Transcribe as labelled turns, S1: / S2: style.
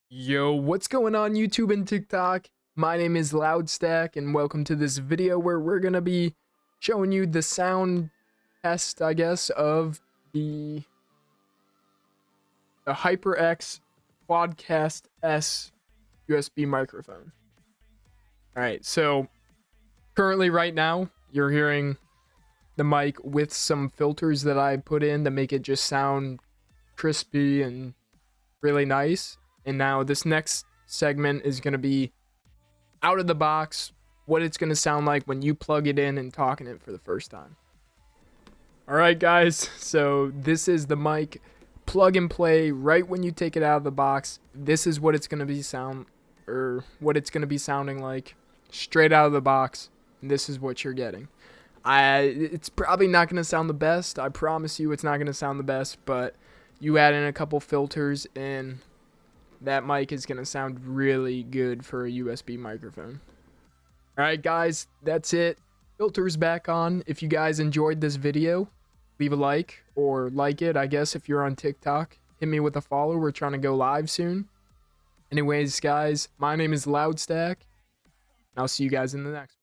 S1: Yo, what's going on YouTube and TikTok? My name is Loudstack and welcome to this video where we're going to be showing you the sound test, I guess, of the HyperX QuadCast S USB microphone. Alright, so currently right now you're hearing the mic with some filters that I put in to make it just sound crispy and really nice. And now this next segment is going to be out of the box, what it's going to sound like when you plug it in and talk in it for the first time. All right, guys. So this is the mic plug and play right when you take it out of the box. This is what it's going to be sounding like straight out of the box. And this is what you're getting. It's probably not going to sound the best. I promise you it's not going to sound the best, but you add in a couple filters and that mic is going to sound really good for a USB microphone. Alright guys, that's it. Filters back on. If you guys enjoyed this video, leave a like or like it, I guess, if you're on TikTok. Hit me with a follow. We're trying to go live soon. Anyways, guys, my name is Loudstack, and I'll see you guys in the next one.